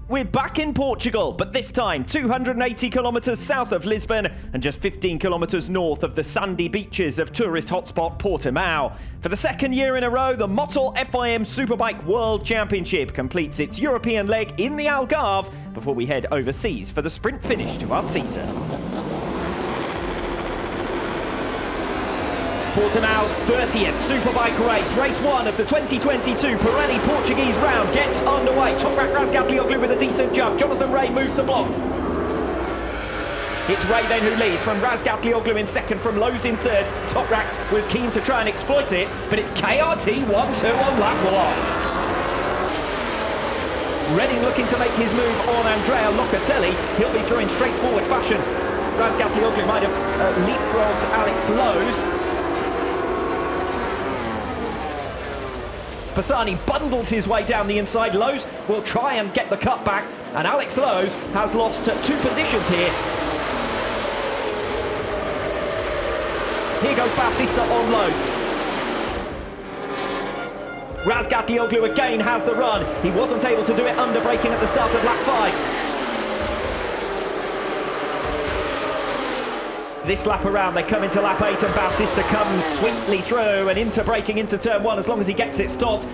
We're back in Portugal, but this time 280 kilometres south of Lisbon and just 15 kilometres north of the sandy beaches of tourist hotspot Portimao. For the second year in a row, the Motul FIM Superbike World Championship completes its European leg in the Algarve before we head overseas for the sprint finish to our season. Portimao's 30th Superbike race, race 1 of the 2022 Pirelli Portuguese round gets underway. Toprak Razgatlioglu with a decent jump. Jonathan Ray moves the block. It's Ray then who leads, from Razgatlioglu in second, from Lowe's in third. Toprak was keen to try and exploit it, but it's KRT 1-2 on lap 1. Redding looking to make his move on Andrea Locatelli. He'll be through in straightforward fashion. Razgatlioglu might have leapfrogged Alex Lowe's. Bassani bundles his way down the inside. Lowe's will try and get the cut back, and Alex Lowe's has lost 2 positions here. Here goes Bautista on Lowe's. Razgatlioglu again has the run. He wasn't able to do it under braking at the start of lap 5. This lap around, they come into lap 8 and Bautista comes sweetly through and into braking into turn 1 as long as he gets it stopped.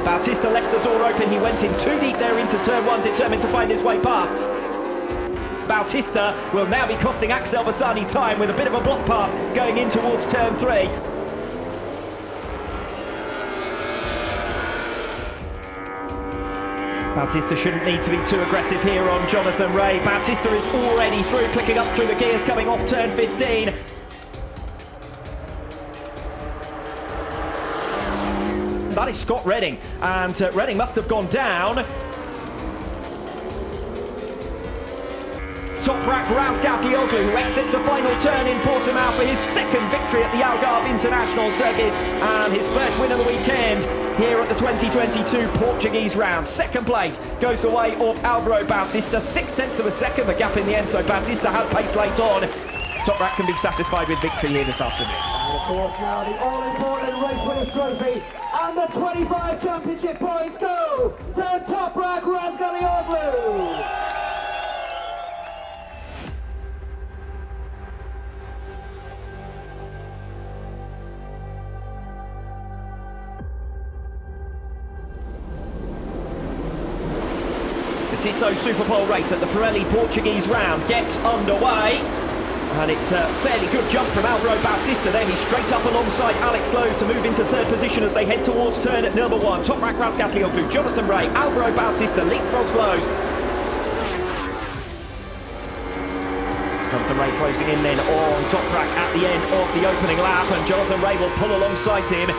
Bautista left the door open, he went in too deep there into turn 1, determined to find his way past. Bautista will now be costing Axel Bassani time with a bit of a block pass going in towards turn 3. Bautista shouldn't need to be too aggressive here on Jonathan Ray. Bautista is already through, clicking up through the gears, coming off turn 15. That is Scott Redding, and Redding must have gone down. Toprak Razgatlioglu, who exits the final turn in Portimao for his second victory at the Algarve International Circuit and his first win of the weekend here at the 2022 Portuguese round. Second place goes the way of Alvaro Bautista, 0.6 of a second, the gap in the end, so Bautista had pace late on. Toprak can be satisfied with victory here this afternoon. And of course now the all-important race winners trophy and the 25 championship points go to Toprak Razgatlioglu. The Tissot Superpole race at the Pirelli Portuguese round gets underway. And it's a fairly good jump from Alvaro Bautista there. He's straight up alongside Alex Lowe's to move into third position as they head towards turn at number 1. Toprak Razgatlioglu, Jonathan Ray, Alvaro Bautista leapfrogs Lowe's. Jonathan Ray closing in then on Toprak at the end of the opening lap, and Jonathan Ray will pull alongside him.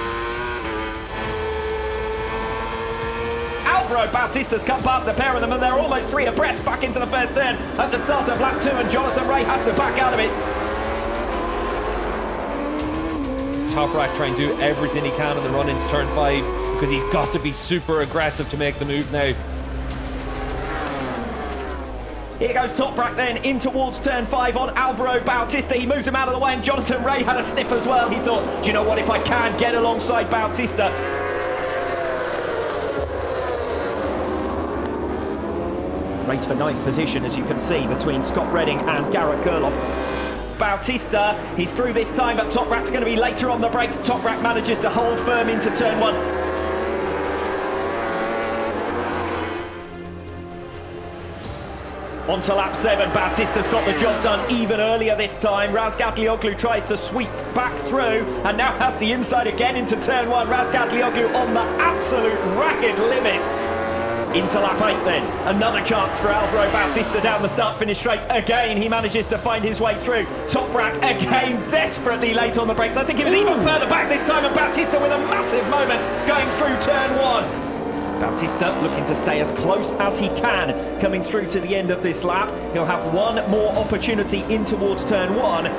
Alvaro Bautista's come past the pair of them and they're almost 3 abreast back into the first turn at the start of lap 2, and Jonathan Ray has to back out of it. Toprak trying to do everything he can in the run into turn 5 because he's got to be super aggressive to make the move now. Here goes Toprak then in towards turn 5 on Alvaro Bautista. He moves him out of the way, and Jonathan Ray had a sniff as well. He thought, do you know what, if I can get alongside Bautista. Race for 9th position, as you can see, between Scott Redding and Garrett Gerloff. Bautista, he's through this time, but Toprak's going to be later on the brakes. Toprak manages to hold firm into turn 1. On to lap 7, Bautista's got the job done even earlier this time. Razgatlioglu tries to sweep back through and now has the inside again into turn 1. Razgatlioglu on the absolute ragged limit. Into lap 8 then, another chance for Alvaro Bautista down the start-finish straight. Again, he manages to find his way through. Toprak again desperately late on the brakes. I think he was even further back this time, and Bautista with a massive moment going through turn 1. Bautista looking to stay as close as he can coming through to the end of this lap. He'll have one more opportunity in towards turn 1.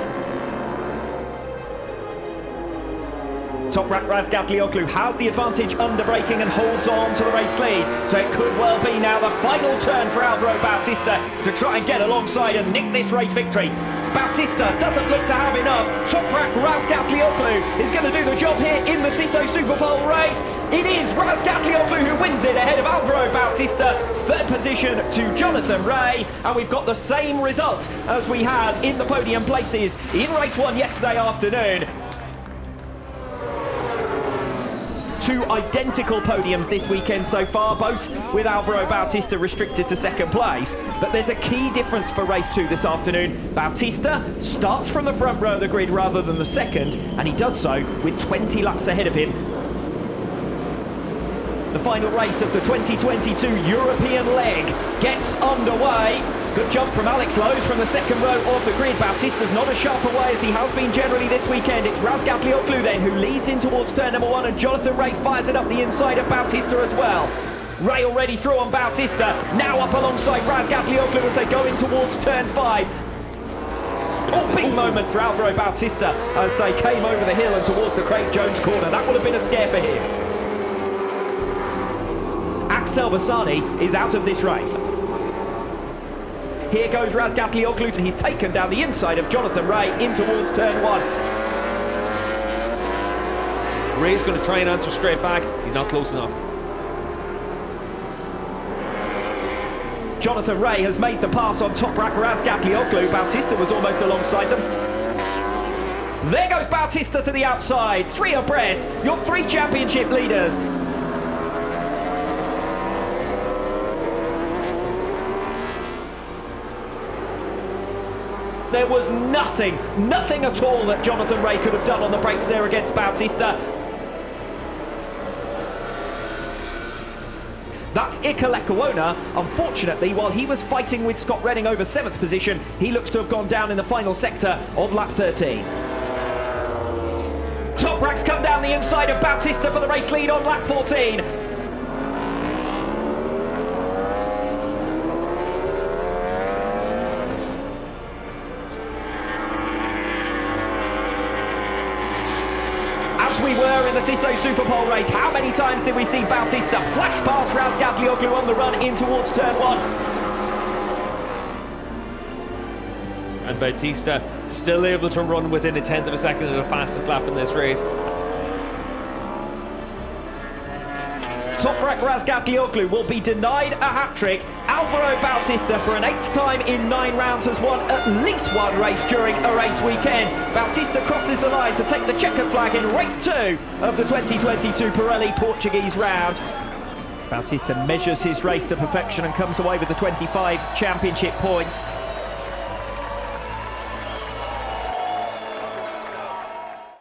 Toprak Razgatlioglu has the advantage under braking and holds on to the race lead. So it could well be now the final turn for Alvaro Bautista to try and get alongside and nick this race victory. Bautista doesn't look to have enough. Toprak Razgatlioglu is going to do the job here in the Tissot Superpole race. It is Razgatlioglu who wins it ahead of Alvaro Bautista. Third position to Jonathan Rea, and we've got the same result as we had in the podium places in race 1 yesterday afternoon. Two identical podiums this weekend so far, both with Alvaro Bautista restricted to second place. But there's a key difference for race 2 this afternoon. Bautista starts from the front row of the grid rather than the second, and he does so with 20 laps ahead of him. The final race of the 2022 European leg gets underway. Good jump from Alex Lowe's from the second row of the grid. Bautista's not as sharp away as he has been generally this weekend. It's Razgatlioglu then who leads in towards turn number 1, and Jonathan Rea fires it up the inside of Bautista as well. Rea already through on Bautista, now up alongside Razgatlioglu as they go in towards turn 5. Oh, big moment for Alvaro Bautista as they came over the hill and towards the Craig Jones corner. That would have been a scare for him. Axel Bassani is out of this race. Here goes Razgatlioglu, and he's taken down the inside of Jonathan Rea in towards turn 1. Rea's going to try and answer straight back. He's not close enough. Jonathan Rea has made the pass on Toprak Razgatlioglu. Bautista was almost alongside them. There goes Bautista to the outside. 3 abreast, your 3 championship leaders. There was nothing at all that Jonathan Rea could have done on the brakes there against Bautista. That's Iker Lecuona. Unfortunately, while he was fighting with Scott Redding over 7th position, he looks to have gone down in the final sector of lap 13. Toprak's come down the inside of Bautista for the race lead on lap 14. We were in the Tissot Superpole race. How many times did we see Bautista flash past Razgatlioglu on the run in towards turn 1? And Bautista still able to run within a 1/10 of a second of the fastest lap in this race. Toprak Razgatlioglu will be denied a hat-trick. Alvaro Bautista, for an 8th time in 9 rounds, has won at least 1 race during a race weekend. Bautista crosses the line to take the checkered flag in race 2 of the 2022 Pirelli Portuguese round. Bautista measures his race to perfection and comes away with the 25 championship points.